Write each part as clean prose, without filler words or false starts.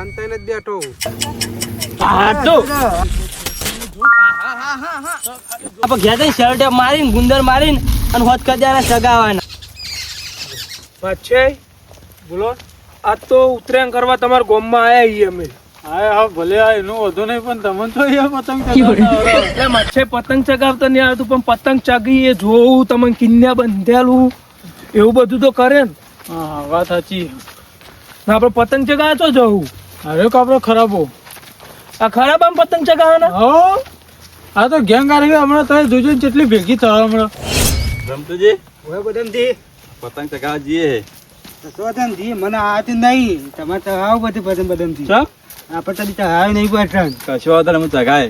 શાંતાઈને જ બેઠો. શર્ટ મારીને ગુંદર મારીને અને હોત કજારા સગાવાના. પાછે બોલો, આજ તો ઉત્તરાયણ કરવા તમારા ગામમાં આયા છીએ અમે. હા ભલે આ એનો વધુ નહીં પણ તમને તો અહીંયા પતંગ ચગાવતા એટલે માછે પતંગ ચગાવતા નહીં આવતું, પણ પતંગ ચગીએ જોવું, તમને કિન્યા બંધેલું એવું બધું તો કરે ને. હા વાત સાચી. ના આપણે પતંગ ચગાવવા તો જવું. અરે આપડે ખરાબો આ ખરાબ આમ પતંગ ચગાવવાના. હો આ તો ગેંગ આવી હમણાં તમે જોજો ને કેટલી ભેગી થાય હમણાં. રમતુજી હવે બદમજી પતંગ ચગાવવા જઈએ. બદમજી મને આવતી નહીં, તમારે તો આવ બધી પતંગ બદમજી. ચમ આપણે તો આવે નહીં પતંગ. કશો વાંધો નહીં, હું ચગાય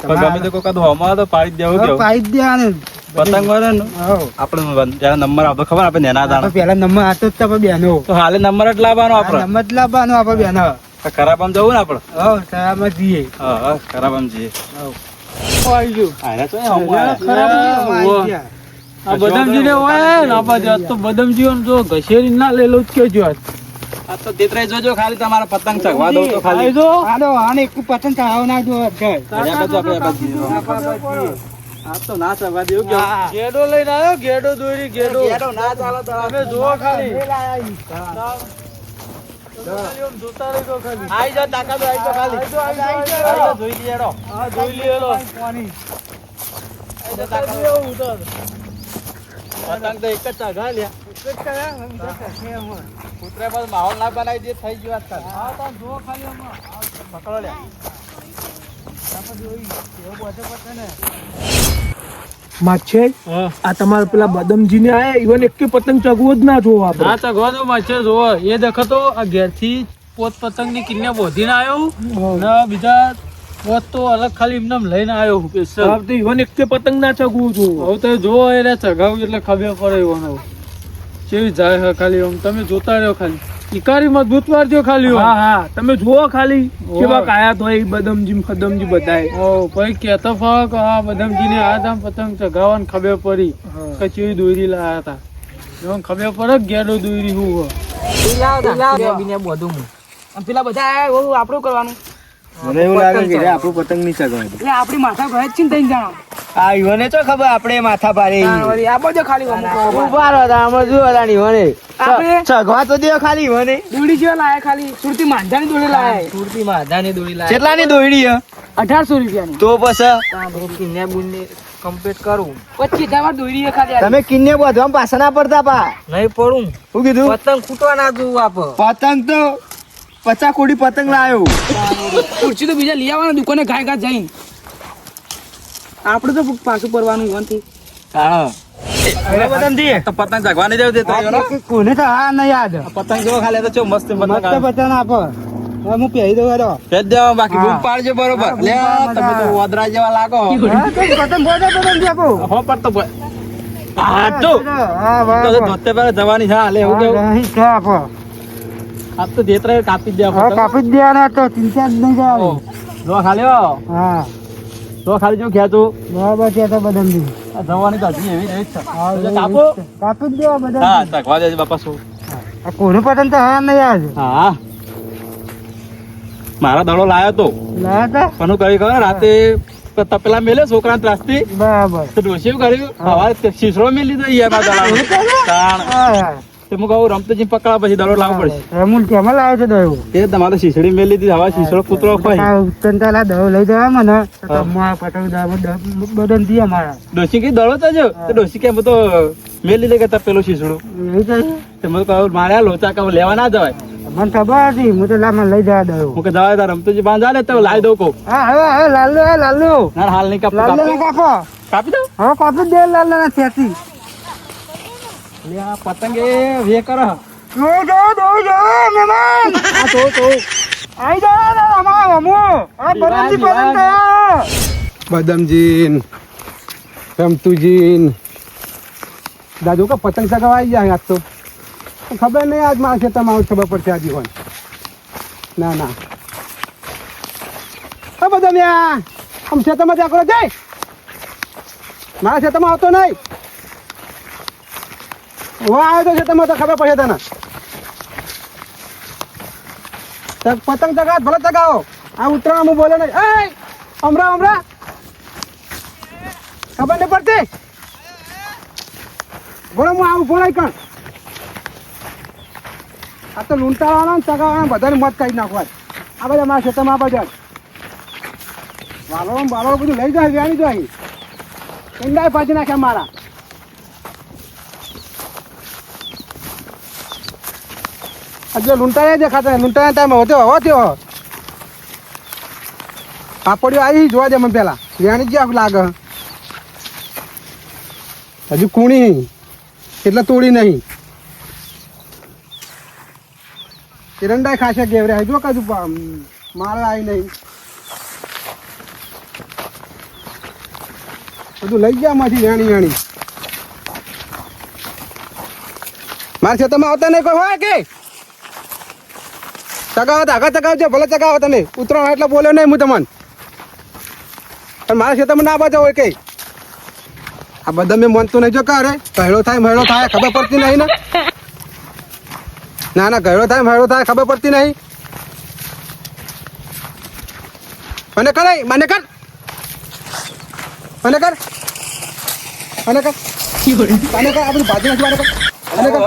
પણ ગમે તે કોઈ હોમાં તો પાડી જ દેવું કેવું પાઈ જ દેવાનું પતંગ વાળા ને આપણે જયારે નંબર આપતો ખબર આપણે નેના હતા પેલા નંબર આતો જ તમે બેનો તો હાલે નંબર જ લાવવાનો આપણે. નંબર જ લાવવાનો આપણે બેનો. ખરાબ આમ જવું ને આપણે. ખરાબ જઈએ. હા ખરાબ આમ જઈએ. આવી ગયું આયરા છો અહીંયા હોમાં આયા. આ બદામજી ને હોય ને આપા તો બદામજી જો ઘસેરી ના લેલો જ કેજો આજ. આ તો તેતરાઈ જોજો ખાલી તમારા પતંગ ચગવા દઉં તો ખાલી. આવી જો હાલો આને એક પતંગ ચગાવ ના જો અહીંયા બાજુ આપણે આ બાજુ. આ તો ના ચગવા દેવું કેવું. ગેડો લઈને આવ્યો, ગેડો દોરી ગેડો ના ચાલે તો તમે જુઓ ખાલી જોતા રહેજો ખાલી. આઈ જાઓ તાકાત આઈ જાઓ ખાલી. આઈ જાઓ જોઈ લીએડો. હા જોઈ લીધો પતંગ તો એક જ ચગા લ્યા. કૂતરા પર માહોલ ના બનાવી દે થઈ ગયો આજકાલ. હા તમે જુઓ ખાલી હમણાં પકડો લ્યા. માછે હા આ તમારા પેલા બદમજી ને આયા ઈવન એક પતંગ ચગવો જ ના જોવો ના આપણે. ચગવાનો માછે જોવો એ દેખતો આ ઘેરથી પોત પતંગ ની કિન્યા બોધીને આવ્યો ને બીજા પોત તો અલગ ખાલી એમને લઈને આવ્યો સ્પેશિયલ. તો ઈવન એક પતંગ ના ચગવું જોવો. હવે તો જોવો એને ચગાવ્યું એટલે ખબર પડે એવાનો કેવી જાય છે ખાલી આમ તમે જોતા રહ્યો ખાલી ઇકારી મજબૂત મારજો ખાલી હા હા તમે જુઓ ખાલી કેવા કાયા તો એ બદમજી ખદમજી બધાય. ઓ ભાઈ કેતો ફક આ બદામજી ને આ દામ પતંગ ચગાવવાની ખબર પડી કે ચેવી દોરી લાયા હતા એમ ખબર પડે કે ગેડો દોરી હું પેલા બધા આપણું કરવાનું મને એવું લાગે કે આપણું પતંગ નહીં ચગાવે. એટલે આપડી માથા ભય જ ચિંતા જાણો. આ ઈવને તો ખબર આપણે માથા પારે. આ બધો ખાલી ઉભા રહો આમાં જો અલાણી ઈવને આપણે ચગવા તો દે ખાલી ઈવને. દોડી જેવા લાયા ખાલી સુરતી માંધાની દોડી લાયા. સુરતી માધાની દોડી લાય. કેટલાની દોડી હે? 1800 રૂપિયાની. તો પછી કિન્યા બુને કમ્પ્લીટ કરું 25,000 દોડી હે ખાલી. તમે કિન્ને બધવામાં પાછા ના પડતા પા. નહીં પડું શું કીધું? પતંગ ફૂટવા ના દઉં આપ. પતંગ તો 50 કોડી પતંગ લાયો. ખુરશી તો બીજા લઈ આવવાના દુકાને ગાય ગાય જઈને. આપણે તો પાછું પડવાનું વનથી. હા બદમજી તો પતંગ ચગવા નહીં જાવ દેતા કોને તો હા ન યાદ. પતંગ જો ખાલી તો ચો મસ્ત મસ્ત પતંગ આપો. હું પહેરી દઉં હેડો. ભેજ દેવા બાકી બૂમ પાડજો બરોબર. લે તમે તો વાદરા જેવા લાગો. પતંગ બદમજી આપો. હો પર તો હા તો હા વાહ તો ધોતે પર જવાની છે હાલે એવું કેવું. નહીં છે આપો. આપ તો દેતરા કાપી દે હા કાપી જ દેવાના તો ચિંતા જ નહીં કરવાની. જો ખાલી હો હા તો ખાલી જો ખેંચું બરાબર છે તો બદમજી. આ જવાની તો હજી એવી રહી છે. હા, એટલે કાપો કાપી જ દેવા બધા. હા ચગવા દેજે બાપા શું. આ કોનું પતંગ તો હા નહીં યાદ. હા મારા દડો લાયો તો લાયા તા? પણ હું કરી ખબર રાતે તપેલા મેલે છોકરા ત્રાસથી બરાબર. તો ડોસી શું કર્યું હવારે શીશડો મેલી દીધો ઈ એમાં દડાનો. તાણ હા હા તે હું કહું રમતજી પકડા પછી દડો લાવવો પડશે. રમૂલ કેમાં લાવ્યો છે દયો? એ તમારે શીશડી મેલી દીધી હવે શીશડો કૂતરો ખાઈ ઉત્તંતાલા દયો લઈ જવા મને તો તમારા પતંગ બદમજી અમારા ડોસી કઈ દડો તો જો તો ડોસી કે હું તો મેલી લે કે તપેલું શીશડું એવી કઈ તે મને કહું મારે લોચા કહું લેવા ના જવાય. મને ખબર હતી હું તો લામાં લઈ જવા દયો. હું કે જવાય તાર રમતુજી બાંધા ને તો લાવી દઉં કહું. હા હવે લાલુ ના હાલ નહીં લાલુ કાપો. કાપી દઉં. હવે કાપી જ દે લાલુ ના ત્યાંથી. લે આ પતંગ એ વે કરો. જો મહેમાન આ તો આઈ જાઓ ને અમારા હમુ. આ બદમજી પતંગ થયા. બદમજી રમતુજી દાદુ કે પતંગ ચગાવવા આવી જાય આજ તો ખબર નહીં આજ મારા ખેતરમાં ખબર પડશે આજે હોય. ના ના હા બદમ્યા આમ ખેતરમાં જાકરો જાય મારા ખેતરમાં આવતો નહીં. હું આવ્યો તો ખેતરમાં તો ખબર પડશે તને. પતંગ ચગાવો ભલે ચગાવો આ ઉત્તરાયણ હું બોલે નહીં એ હમણાં ખબર નહીં પડતી બોલો હું આવું બોલાય કણ આ તો લૂંટાવાળા ને ચગાવવાના બધાને મત કાઢી નાખવા આ બધા મારા ખેતરમાં આ બધા વાલો બધું લઈ જાય વ્યાણી જાય કંડાય પાછી નાખ્યા મારા હજુ લૂંટાયા દેખાતા લૂંટાયા ટાઈમ હવે થયો પાપડીઓ આવી જોવા દે મને પેલા વ્યાણી જ્યાં લાગે હજુ કુણી એટલે તોડી નહીં એરંડાય ખાશે ગેવરે હજુ કજુ મારે આવી નહીં બધું લઈ ગયા માંથી વેણી મારે છે તમે આવતા નહીં કોઈ હોય કે ચગાવો તો આગળ ચગાવજો ભલે ચગાવો તમે ઉતરાણ એટલે બોલ્યો નહીં હું તમને પણ મારા છે તમે ના બાજુ હોય કઈ આ બધા મેં મનતું નહીં જો કરે કહેડો થાય મહેડો થાય ખબર પડતી નહીં ને ના કહેડો થાય મહેડો થાય ખબર પડતી નહીં મને કર મને કર મને કર મને કર મને કર આપણે બાજુ નથી મને કર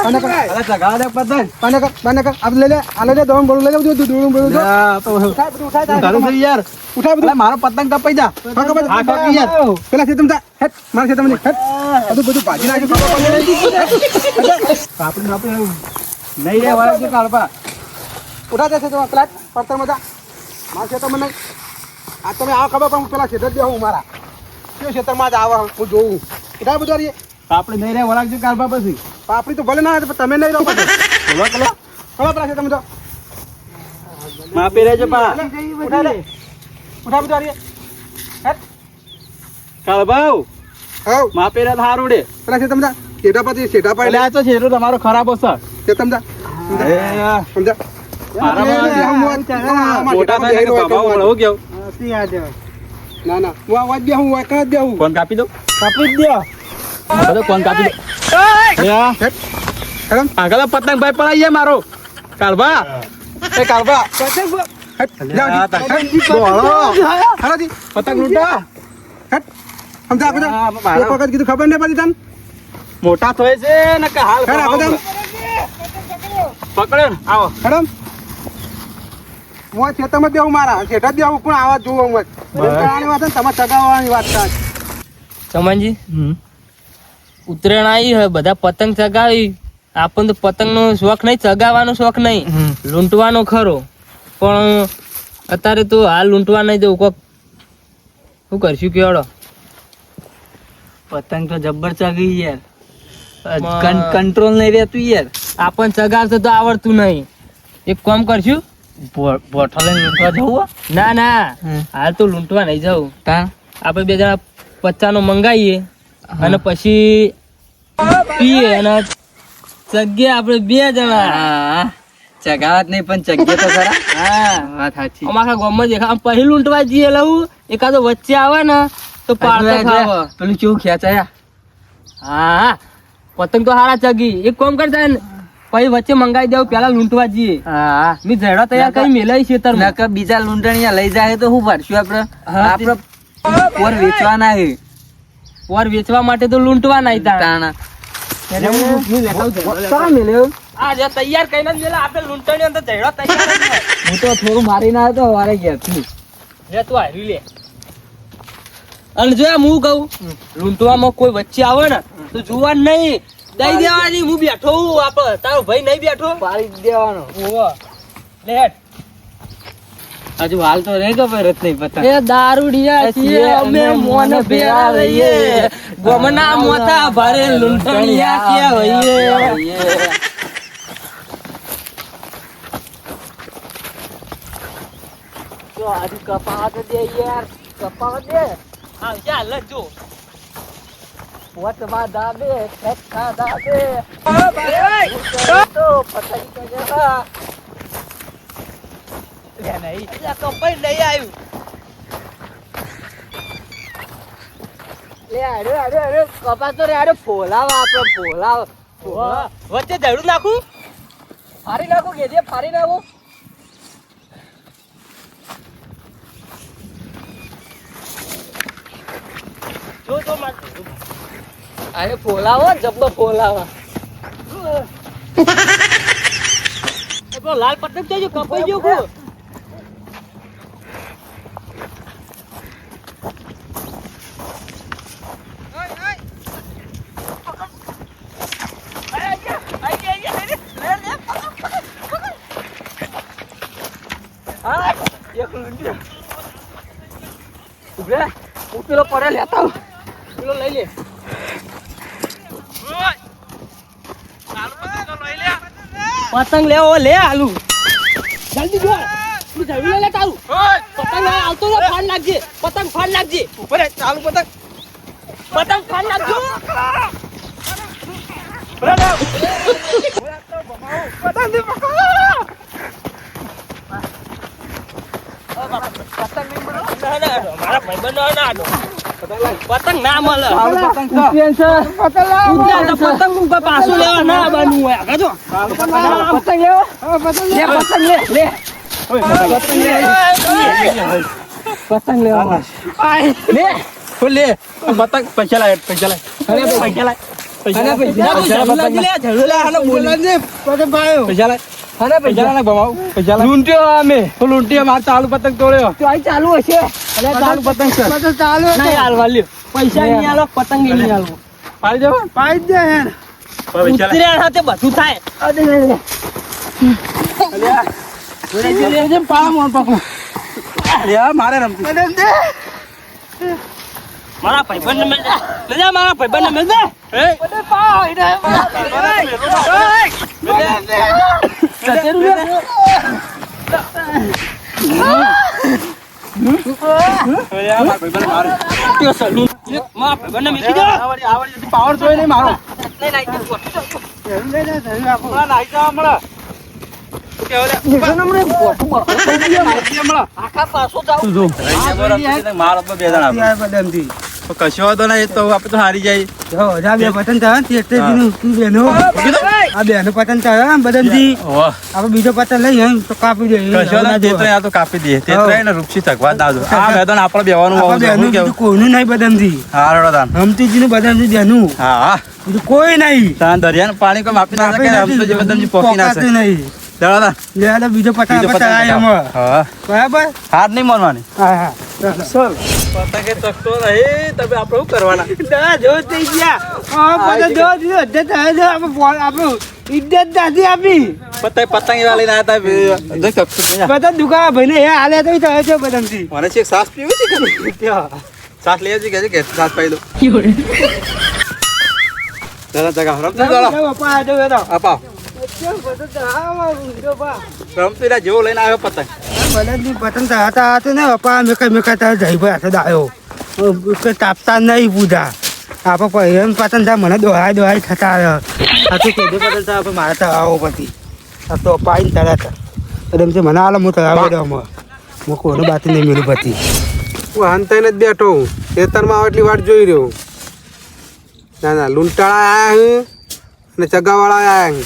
મને કર અરે ચગાવા દે પતંગ. મને કર આપણે લઈ લે આ લઈ લે દોણ બોલું લઈ લે બધું દોણ બોલું તારું છે યાર. ઉઠાય બધું અલા, મારો પતંગ કપાઈ જા. હા ખબર હા, કાપી યાર. પેલા ખેતમ જા હેટ મારા ખેતમ ની હેટ બધું ભાજી નાખ્યું ખબર પડી આપણે નહીં રે વાળા છે કાળપા. ઉઠા જશે તમારા પેલા પડતર મજા મારા ખેતરમાં નહીં આ તમે આવો ખબર પણ પેલા ખેતર દેવું મારા કયો ખેતરમાં જ આવા હું જોઉં ઉઠાય બધું રહીએ આપણે નહીં રે વાળા છે કાળપા પછી. પાપડી તો ભલે ના આવે પણ તમે નહીં રહો પછી બોલો બોલો. ખબર પેલા ખેતરમાં જાઓ માપી રહેજો પા. ઉઠા લે ઉઠા બધું રહીએ હેટ કાળભાઉ હાવ માપી રહે સારું રે. પેલા ખેતરમાં જા શેઠા પાછી શેઠા એટલે પાડી આ તો છેડો તમારો ખરાબ હશે. ખેતમ જા સમજા મોટા થાય ને કમાવું મળે. હું કેવું? ના હું આ વાત દે હું વાત દે હું ફોન કાપી દો. કાપી જ દે બધો ફોન કાપી દો. હેટ હેડમ આગળ પતંગ ભાઈ પડાઈ જાય મારો. કાળભા એ કાળભા હેટ જા પતંગ લૂંટા. હેટ સમજા આપણે એક વખત કીધું ખબર નહીં પડી તને મોટા થાય છે ને કે હાલ હેડ આપણે પકડે ને આવો. હેડમ હું ખેતરમાં દેવું મારા શેઠા દેવું પણ આવા જોવો હું કરાની વાત ને તમારે ચગાવવાની વાત થાય ચમનજી ઉત્તરાયણ આવી હોય બધા પતંગ ચગાવી આપણને તો પતંગનો શોખ નહીં ચગાવવાનો શોખ નહીં લૂંટવાનો ખરો પણ અત્યારે તો હાલ લૂંટવા નહીં જવું કોક શું કરશું કેવડો પતંગ તો જબ્બર ચગી યાર કન- કંટ્રોલ નહીં રહેતું યાર. આપણને ચગાવતો તો આવડતું નહીં એક કામ કરશું બોટલ લઈને લૂંટવા જવું ના હાલ તો લૂંટવા નહીં જવું તાણ આપણે બે જણા 50 નો મંગાવીએ અને પછી પીએ અને ચગીએ આપણે બે જણા ચગાવત નહીં પણ ચગ્ગે તો ખરા. હા વાત સાચી. અમારા ગામમાં દેખા આમ પહેલી લૂંટવા જઈએ લઉં એકાદો વચ્ચે આવે ને તો પાડતો ખાવ પેલું કેવું ખેંચાયા. હા પતંગ તો હારા ચગી એક કામ કરતા ને પછી વચ્ચે મંગાવી દેવું પેલા લૂંટવા જઈએ હા મી ઝેડા તૈયાર કરી મેલાઈ છે તર નકર બીજા લૂંટણીયા લઈ જાય તો શું પાડશું આપણે? હા, આપણે પોર વેચવાના છે. પોર વેચવા માટે તો લૂંટવા નહીં તાણા. આ જે તૈયાર કઈને જ મેલા આપણે લૂંટણીઓ તો ઝેડા તૈયાર જ હોય. હું તો થોડું મારીને આવ્યો તો વારે ઘેરથી. લે તું હારી લે અને જો હું કહું લૂંટવામાં કોઈ વચ્ચે આવે ને તો જોવા નહીં દઈ દેવાની હું બેઠો હું આપણે તારો ભાઈ નહીં બેઠો પાડી જ દેવાનો. ઓવો લે હેડ હજુ હાલ તો રે ખબર જ નહીં પતંગ. એ દારૂડિયા છીએ અમે મોન ભેળા રહીએ ગમના મોતા ભારે લૂંટણિયા કે હોઈએ જો આજી કપાવત દે યાર કપાવત દે હા ચાલ જો વટમાં દાબે ખેતના દાબે ઓ ભાઈ તો પતંગ કગેલા લે નહીં આ કપાઈ નહીં આવ્યું લે અરે કપાસ તો રે અરે ફોલાવા આપણે ફોલાવા વચ્ચે ઝાડું નાખું ફાડી નાખું કે ફાડી નાખું જો જો માર અરે ફોલાવો જબ્બો ફોલાવા એ લાલ પતંગ છે જો કપાઈ ગયો કો પેલો પડે લેતા પેલો લઈ લે પતંગ લેવો લે આલુ જલ્દી જો તું જલ્દી લે તારું પતંગ આવતો ને ફાડ નાખજે પતંગ ફાડ નાખજે ઉપર ચાલુ પતંગ ફાડ નાખજો પતંગ દે પકડો મારા ભાઈબંધો ના આડો પતંગ ના મળે પતંગ પાછું લેવા ના આવવાનું હોય આગળ પતંગ લેવો પતંગ લે પતંગ લેવા લે પતંગ પૈસા લાય પૈસા લાય અરે પૈસા લાય પૈસા લાય લૂંટ્યો અમે લૂંટ્યો માર ચાલુ પતંગ તોડ્યો ચાલુ હશે ચાલુ પતંગ છે ચાલુ નહીં હાલવા લ્યો પૈસા નહીં હાલો પતંગ નહીં હાલવો પાડી દેવો પાઈ દે યાર ઉતર્યા સાથે બધું થાય મારે રમતી મારા ભાઈબંધ ને મળે લે મારા ભાઈબંધ ને મળે પાવર જોઈ નહીં મારો કશો હતો ને તો આપડે તો હારી જાય પતંગ આપડે બીજો પતંગ લઈ તો કાપી દે કશો ના જેતો આ તો કાપી દે તે તો એને રૂપસી તકવા દાદો આ મેદાન આપણે બેવાનું કોઈનું નહીં બદામથી હારો દાન હમતીજી નું બદામથી બેનું હા બીજું કોઈ નહીં તાન દરિયાનું પાણી કોઈ માપી ના શકે હમતીજી બદામજી પોકી ના શકે નહીં દાદા લે બીજો પતંગ હા બરાબર હાર નહીં મારવાની હા હા ચલ પતંગે ચકતો નહીં તમે આપણે શું કરવાના જો થઈ ગયા આપણું ઇજ્જત નથી આપી પતંગ એવા લઈને આવ્યા હતા બધા દુકાન ભાઈને એ હાલે તો થાય છે બદામથી મને છે સાસ પીવી છે સાસ લઈ આવજે કે સાસ પાઈ દો દાદા જગા રમતું ચાલો આપા રમતું એના જેવો લઈને આવ્યો પતંગ બદામથી પતંગ હતા ને પપ્પા મેકા જઈ ભાઈ હાથે આવ્યો તાપતા નહીં પૂજા આપણે પહેરણ પતંગ મને દોહાય થતા આવ્યો સાચું કીધું પતંગ આપણે મારે તો આવો પછી આ તો પાઈને તરત એકદમ મને હાલ હું તરાવો દઉં હું કોઈને બાતી નહીં મેળું પછી હું હાનતાઈને જ બેઠો હું ખેતરમાં આવો એટલી વાર જોઈ રહ્યો ના લૂંટાળા આવ્યા હું અને ચગાવાળા આવ્યા હું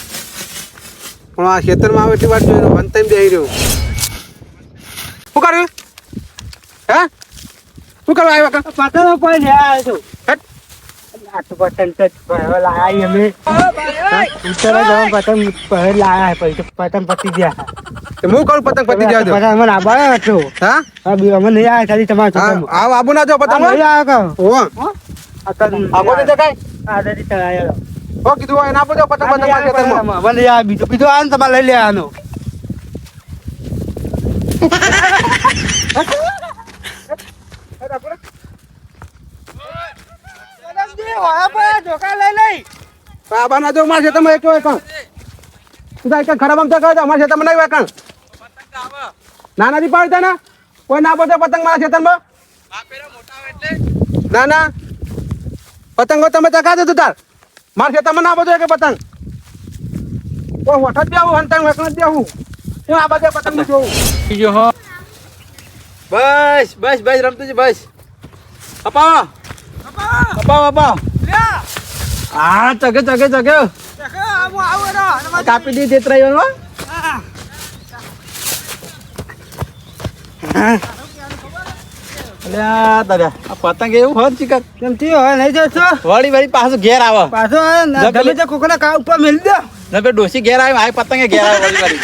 પણ આ ખેતરમાં આવો એટલી વાર જોઈ રહ્યો હાનતાઈને બેસી રહ્યો શું કર્યું હે શું કરવા આવ્યો પતંગ કોઈ લે આવ્યો છું પતંગ લાયા અમે પતંગ લાયા પતંગ પતી ગયા હું કરું પતંગ પતી ગયા પતંગ મને આબા હતો હા અમે નહીં આવ્યા ખાલી તમારે આબુ ના જો પતંગ નહીં આવ્યા આબો દે કઈ આ દે તળાયો ઓ કીધું હોય ના આપો પતંગ પતંગ મને આ બીજો આ તમારે લઈ લે આનો બાબા જો માર ખેતરમાં એક ખરાબ આમ તો કહો અમારા ખેતરમાં નહીં વેકણ ના નથી પાડતા ને કોઈ ના પડતો પતંગ મારા ખેતરમાં ના પતંગો તમે ચકા દો તાર મારા ખેતરમાં ના બધો કે પતંગ કોઈ વઠ જ આવું હંતાણ વેકણ જ આવું હું આ બધે પતંગ જોઉં બસ બસ બસ રમતું છે બસ અપાવ હા ચગે કાપી દી તે ત્રયો અલ્યા દાદા આ પતંગ એવું હોત ચિકન કેમ થયું હવે નહીં જશો વળી વળી પાછું ઘેર આવે પાછો ગમે તે કોકના કા ઉપર મેલી દો ને બે ડોસી ઘેર આવે આ પતંગે ઘેર આવે વળી વળી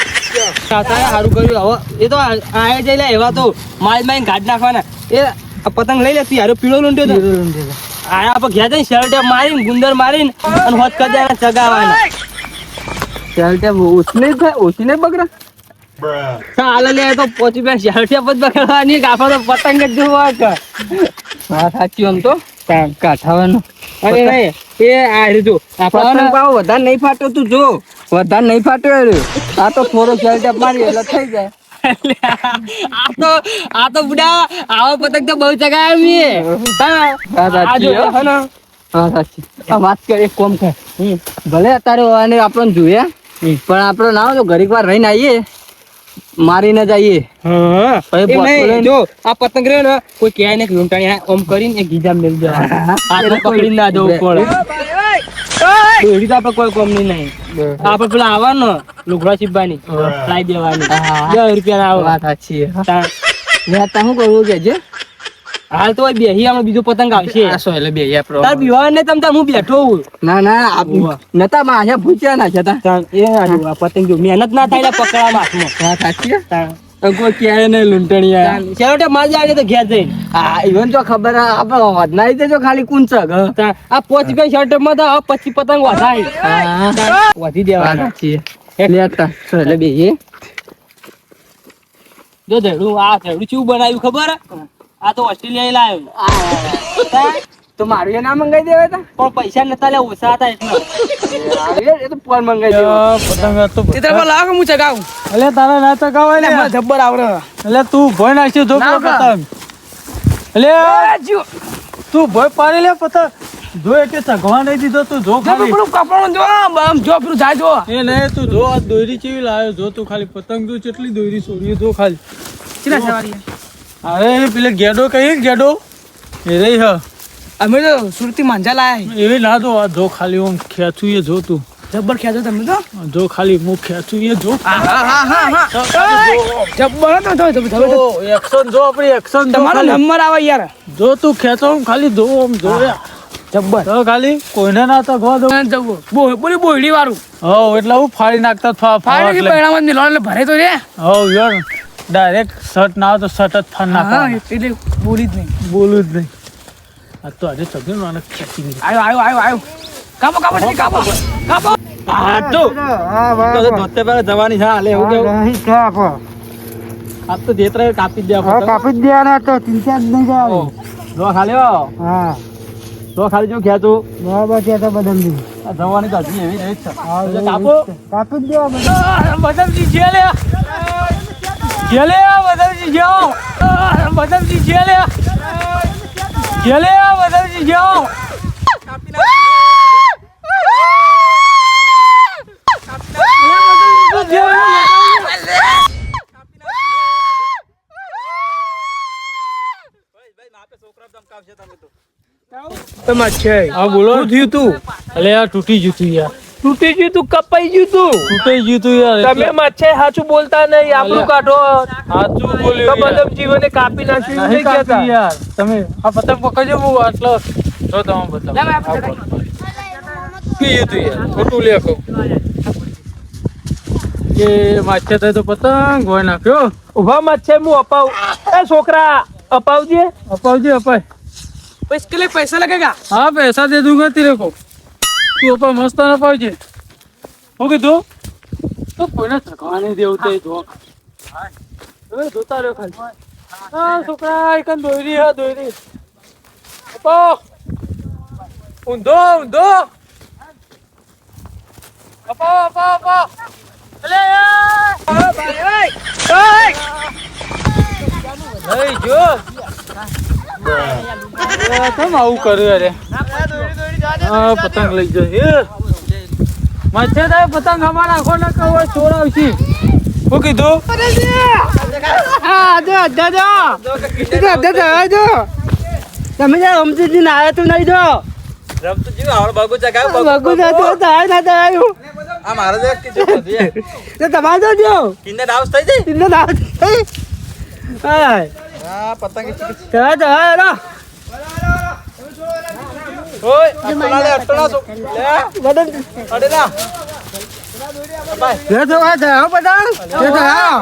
કાકાએ સારું કર્યું હવે એ તો આયા જઈ લે એવા તો માલ માઈને ગાઢ નાખવાના એ આ પતંગ લઈ લે તું યાર પીળો લૂંટ્યો તો આયા આપણે ઘેર જઈને શર્ટ મારીને ગુંદર મારીને અને હોત કરી દેવાના ચગાવવાના શર્ટ ઓછને થાય ઓછીને બગડા ચાલે લે તો પોચી બે શર્ટ પદ બગડવાની કાફા તો પતંગ જ જોવા કે હા સાચી આમ તો કાઠાવાનું અરે નહીં એ આ જો આ પતંગ ભાવ વધારે નહીં ફાટ્યો તું જો વધારે નહીં ફાટ્યો આ તો થોડો શર્ટ મારી એટલે થઈ જાય આ તો બુડા આવો પતંગ તો બહુ ચગાવી વાત કર એક કોમ કર ભલે અત્યારે આપણને જોઈએ પણ આપડે ના તો ઘડીક વાર રહીને આવીએ મારીને જઈએ જો આ પતંગ રહ્યો ને કોઈ ક્યાંય ને લૂંટાણી ઓમ કરીને એક ગીજા મેળ દે પકડી ના જવું પડે દોડી તો આપડે કોઈ કોમ નહીં આપડે પેલા આવવાનો લુગડા ચીપવાની લાઈ દેવાની 10 રૂપિયા ના વાત સાચી શું કરવું કે જે હાલ તો બેહી આપણે બીજો પતંગ આવશે એટલે બેહી આપણો તાર બીવા ને તમ હું બેઠો હું ના નતા માં અહીંયા ભૂચ્યા ના જતા એ આ પતંગ જો મહેનત ના થાય પકડવામાં હાથમાં સાચી કોઈ ક્યાંય નહીં લૂંટણીયા છેવટે મજા આવી તો ઘેર જઈ હા ઇવન તો ખબર આપડે વધનારી દેજો ખાલી કુંચ આ 5 રૂપિયા શર્ટ માં તો 25 પતંગ વધાય વધી દેવાના એટલે બેહી જો ધેડું આ ધેડું કેવું બનાવ્યું ખબર આ તો ઓસ્ટ્રેલિયા લાવ્યો તો મારું એ ના મંગાઈ દેવા હતા પણ પૈસા નતા લે ઓછા હતા એટલે એ તો ફોન મંગાઈ દેવો પતંગ તો એ તો લાવ હું ચગાવું એટલે તારા ના ચગાવાય ને જબ્બર આવડે એટલે તું ભોય નાખી જો પતંગ એટલે તું ભોય પાડી લે પતંગ જો કે ચગવા નહીં દીધો તું જો ખાલી કપડું જો આમ જો પેલું જાય જો એ નહીં તું જો આ દોરી ચેવી લાવ્યો જો તું ખાલી પતંગ જો કેટલી દોરી છોડી જો ખાલી ચીલા સવારી અરે પેલે ગેડો કઈ ગેડો એ રહી હ અમે તો સુરતી માંજા લાયા એવી ના દો આ જો ખાલી હું ખેંચું એ જો તું જબ્બર ખેંચો તમે તો જો ખાલી હું ખેંચું એ જો હા જબ્બર તો એક્શન જો આપણી એક્શન તમારો નંબર આવે યાર જો તું ખેંચો ખાલી જો આમ જો જબ્બર તો ખાલી કોઈને ના તો ગવા દો બોલી બોયડી વાળું હવ એટલે હું ફાડી નાખતા ફાડી કે પરિણામ ની લોન ભરે તો રે હવ યાર ડાયરેક્ટ શર્ટ ના તો શર્ટ જ ફાડ નાખવા એટલે બોલી જ નહીં બોલું જ નહીં આ તો આજે સગન મને ખેંચી ગઈ આવ્યો કાપો આ તો ધોતે પર જવાની છે હાલે એવું કેવું આ તો જેતરે કાપી દે કાપી જ દેવાના તો ચિંતા જ નહીં જાય જો ખાલી હા જો ખાલી જો ખેંચું બરાબર છે તો બદમજી આ જવાની તો હજી એવી રહી જ છે કાપો કાપી જ દેવા બદમજી જેલે બદમજી જાઓ બદમજી જેલે બદમજી જાઓ હા બોલો શું થયું તું અલે યાર તૂટી ગયું તું યાર તૂટી ગયું તું કપાઈ ગયું તું તૂટી ગયું તું યાર તમે માછે સાચું બોલતા નહીં આપણું કાઢો સાચું બોલ્યું બદમ જીવને કાપી નાખ્યું નહીં કહેતા યાર તમે આ પતંગ પકડજો હું આટલો જો તમે બતાવો પીયું તું યાર ખોટું લે કહું કે માછે થાય તો પતંગ હોય નાખ્યો ઉભા માછે હું અપાવ એ છોકરા અપાવજે અપાય इसके लिए पैसा लगेगा हाँ पैसा दे दूंगा तेरे को तू ऊपर मस्त ना पाओगे हो गई दो तो कोई ना थकाने दे होते दो अरे धोता रहो खाली हाँ छोकरा इकन दोरी है दोरी अपा उंदो अपा अले भाई जो કેમ આવું કર્યું અરે હા પતંગ લઈ જાય મચ્છર થાય પતંગ હમણાં નાખો ના કહો ચોર આવશે શું કીધું તમે જ્યાં રમતુજી ના આવ્યા તું નહીં જો રમતુજી આવડ બગુ ચગાવ બગુ જતો થાય ના થાય આ મારો દેખ કે જો તો તમારે તો જો કિંદે ડાઉસ થઈ જાય ઇન્દો ના હા આ પતંગ ચલા ચલા હેલો ઓય અટલા લે અટલા સો લે અડેલા લે તો આ જાવ પતંગ તે જાવ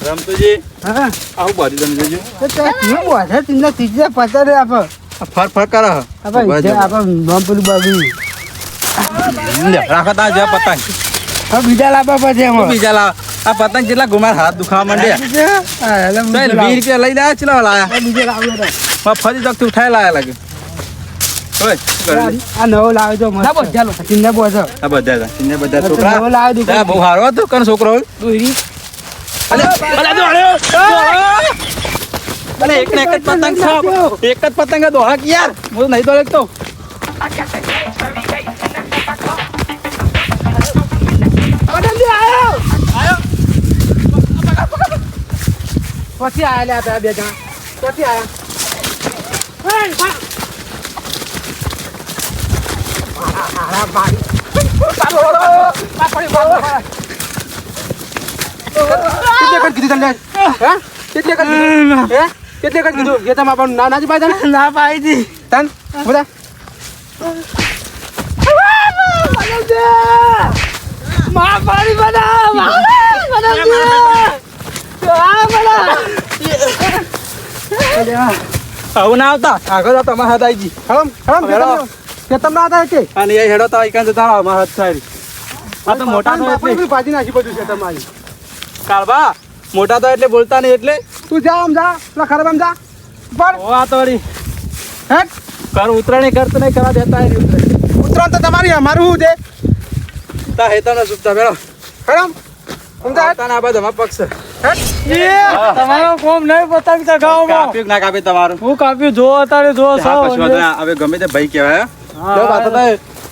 રમતુજી હા આવું બાજુ તમે જોજો તો કેવું બોલે તિને તીજે પતંગ આપો ફર ફર કર આપણે જે આપણે નામ પેલું બાબી લે રાખતા જ પતંગ હવે બીજા લાવવા પછી એમાં બીજા લા આ પતંગ જેટલા ગુમાર હાથ દુખાવા માંડ્યા ચાલ 20 રૂપિયા લઈ લે ચલા લાયા બીજે લાવ્યો ફરી તક તું ઉઠાઈ લાયા લાગે ઓય આ નવો લાવ્યો તો મસ્ત ચાલો તિને બોજો આ બધા સિને બધા નવો છોકરા લાવ્યો આ બહુ હારો હતો કન છોકરો દોરી અલે એક ને એક જ પતંગ છે એક જ પતંગ દો હા યાર હું નહીં દોડે તો પછી આયા લે બે જણા પછી આયા કેટલે કટ કીધું તને હે કેટલે કટ કીધું હે કેટલે કટ કીધું કે તમે આપણને ના નાજી પાઈ તને ના પાઈ દી તન બધા માં પાડી બના આવું ના આવતા આગળ તો તમારા હાથ આવી ગઈ હળમ હળમ કે તમને આતા કે અને એ હેડો તો આઈકાન જતા અમારા હાથ સારી આ તો મોટા તો એટલે ભાજી નાખી બધું છે તમારી કાળબા મોટા તો એટલે બોલતા નહીં એટલે તું જા આમ જા પેલા ખરાબ આમ જા પણ ઓ આ તો વળી હે કર ઉતરાણી કરતો નહીં કરવા દેતા નહીં ઉતરે ઉતરાણ તો તમારી અમારું શું છે તા હેતા ના સુપતા બેડો હળમ સમજા તાના આ બધા પક્ષ તમારો કોમ નહીં પતંગ ચગાવવામાં કાપ્યું કે ના કાપે તમારું હું કાપ્યું જો અત્યારે જો હા, કશું વાંધો નહીં. હવે ગમે તે ભાઈ કહેવાય બેવ પાછો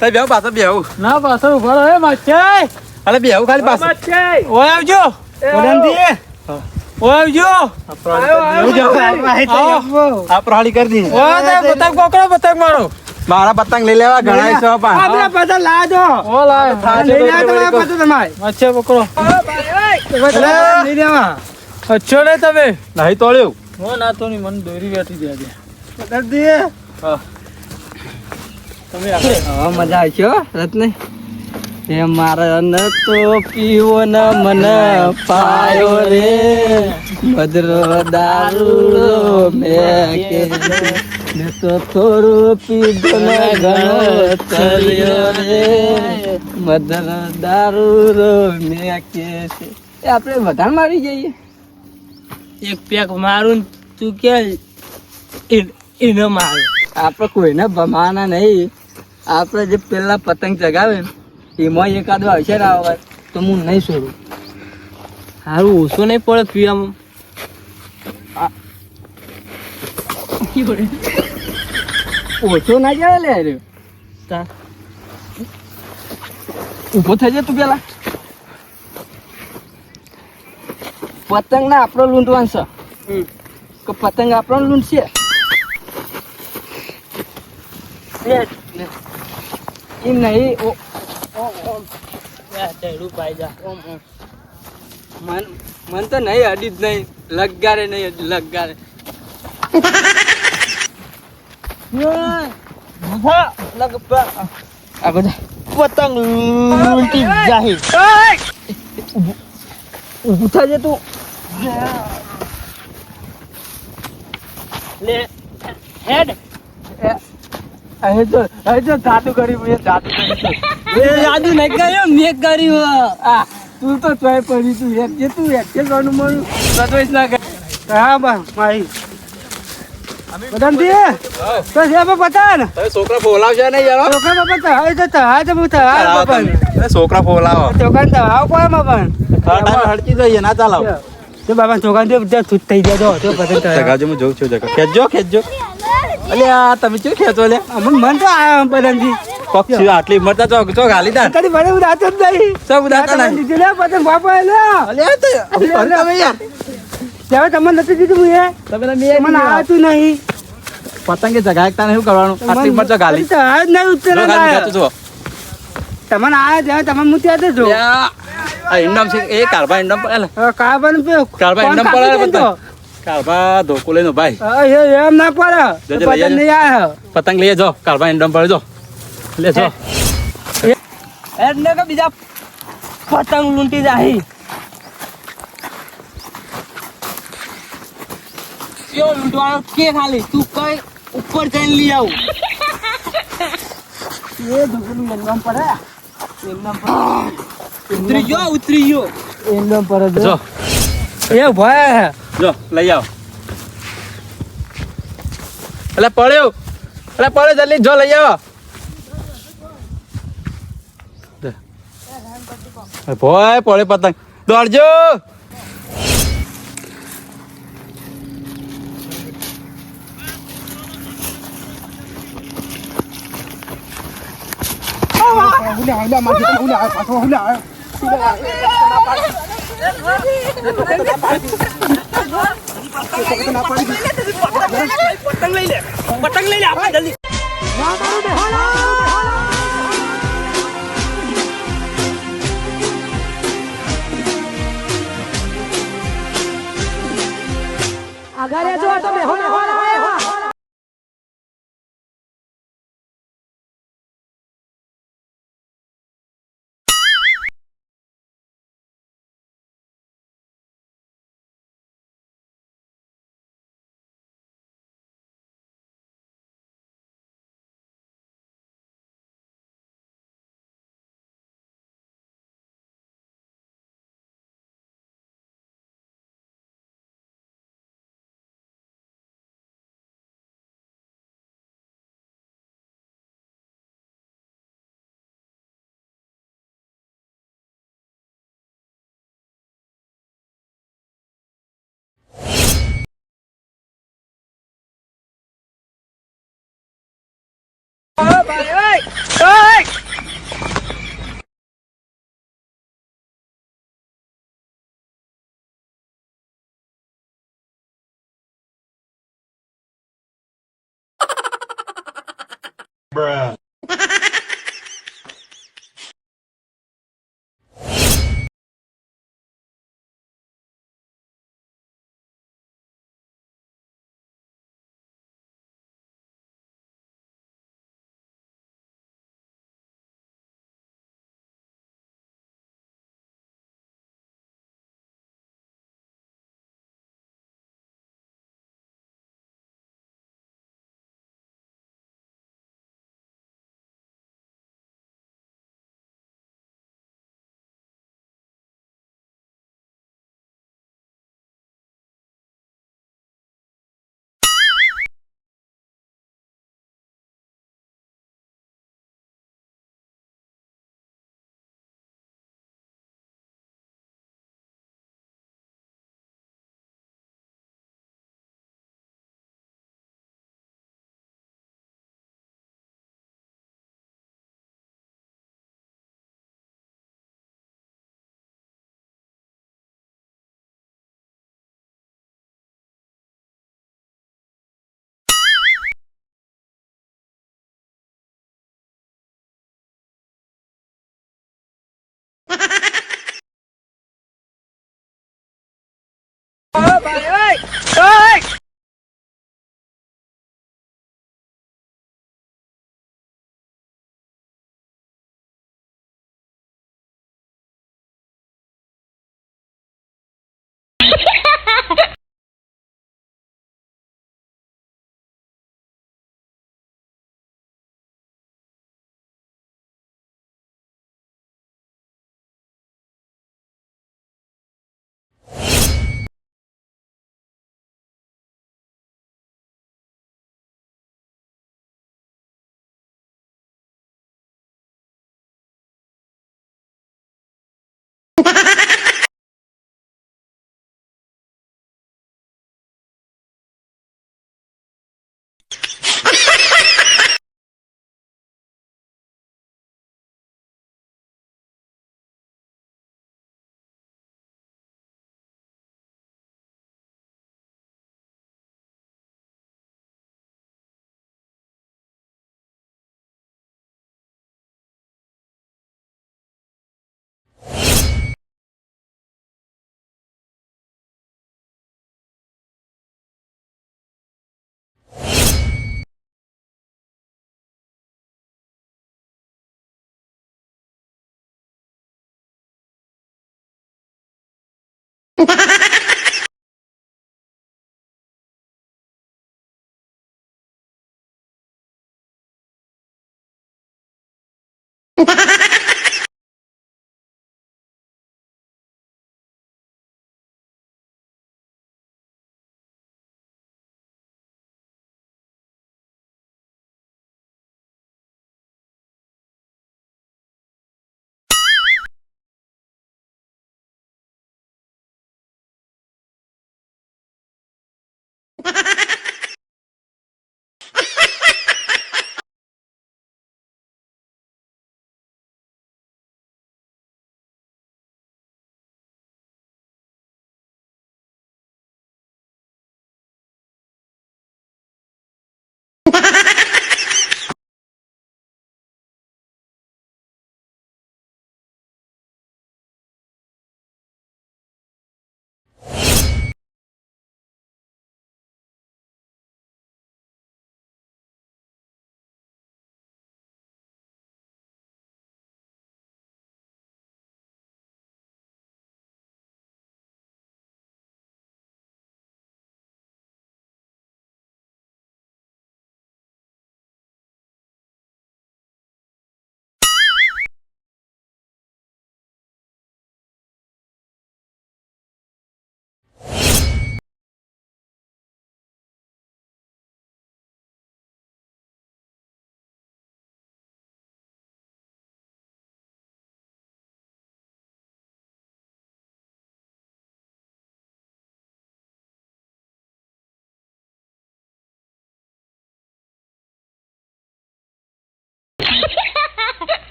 તઈ બેવ પાછો બેવ ના પાછળ ઉભા રહો એ માચાઈ અલે બેવ ખાલી પાછો ઓય આવજો ઓડંદી ઓય આવજો આ પ્રહાળી કરી દી ઓય તે પતંગ પકડો પતંગ મારો મારા પતંગ લઈ લેવા ઘણા છે પણ આપણે બધા લાજો ઓ લાય લઈ લે તો બધું તમારે મચ્છે પકડો લઈ લેવા અચ્છો ને તમે નહીં તોડ્યું હો ના તો ની મને દોરી બેઠી દે આજે દર્દી તમે આગળ મજા આવી છે રત્ન એ મારા ન તો પીવો ન મન પાયો રે મધરો દારૂ મેં કે મેં તો થોડું પીધો ને ઘણો તર્યો રે મધરો દારૂ મેં કે છે એ આપણે વધારે મારી જઈએ એક પેક મારું તું કે એને મારું આપણે કોઈને ભમાના નહીં આપણે જે પેલા પતંગ ચગાવે ને એમાં એકાદો આવશે ને આવે તો હું નહીં છોડું સારું ઓછો નહીં પડે પીવામાં ઓછો ના જાય લે રે ઊભો થઈ જાય તું પેલા પતંગ ના આપણો લૂંટવાનું છે કે પતંગ આપણો લૂંટશે એમ નહીં મન તો નહીં અડી જ નહીં લગારે નહીં લગારે આ બધા પતંગ લૂંટી જાહી ઊભું થજે તું લે હેડ અહીં તો જાદુ કર્યું એ જાદુ કર્યું એ જાદુ નહીં કર્યો મેં કર્યું આ તું તો ચોય પડી તું એક જે તું એક કે ગણું મારું સદોઈશ ના કર હા બા મારી બદામજી તો છે પતંગ તમે છોકરા બોલાવશે નહીં યાર છોકરા બાપા તો હાય તો હાય તો હું તો હાય બાપા છોકરા બોલાવો છોકરા તો હાવ કોઈ બાપા હડકી જઈએ ના ચાલો તો બાપા છોકરા તો બધા છૂટ થઈ ગયા તો પતંગ તો જગાજો હું જોઉં છું જગા ખેંચજો અલ્યા તમે શું ખેંચો લે અમન મન તો આયા બદામજી પક્ષી આટલી ઉંમર તો ચોક હાલી દા કદી બડે ઉડાત જ નહીં સબ ઉડાતા નહીં દીધી લે પતંગ બાપા લે અલ્યા તો તમે યાર ત્યારે તમને નથી દીધું હું એ તમે મને આવતું નહીં પતંગે જગાયકતા નહીં શું કરવાનું આટલી ઉંમર ચોક હાલી તો હાય જ નહીં ઉતરે જો ખાલી ખેંચો જો તમને આયા ત્યાં તમે હું ત્યાં તો જો લ્યા આ ઇન્ડમ છે એ કાળભા ઇન્ડમ પડે લે. કાબન પે કાળભા ઇન્ડમ પડે લે પતંગ. કાળભા ધોકો લઈને ભાઈ એમ ના પડે જજે લઈ પતંગ આવજે. નહીં આવે પતંગ લઈએ જો કાળભા ઇન્ડમ પડે જો લે જો. એટલે કે બીજા પતંગ લૂંટી જાય કયો લૂંટવાનો કે ખાલી તું કઈ ઉપર જઈને લઈ આવું એ ધોકલું એમ પડે ઉતરી ગયો એમ પડે જો એ ભાઈ જો લઈ આવ. એટલે પડ્યો જલ્દી જો લઈ આવો. ભોય પડે પતંગ દોડજો. પતંગ લઈ લે આપણે જલ્દી આગળ જો તમે હોના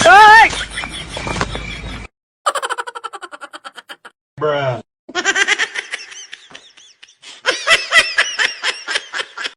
ભાઈ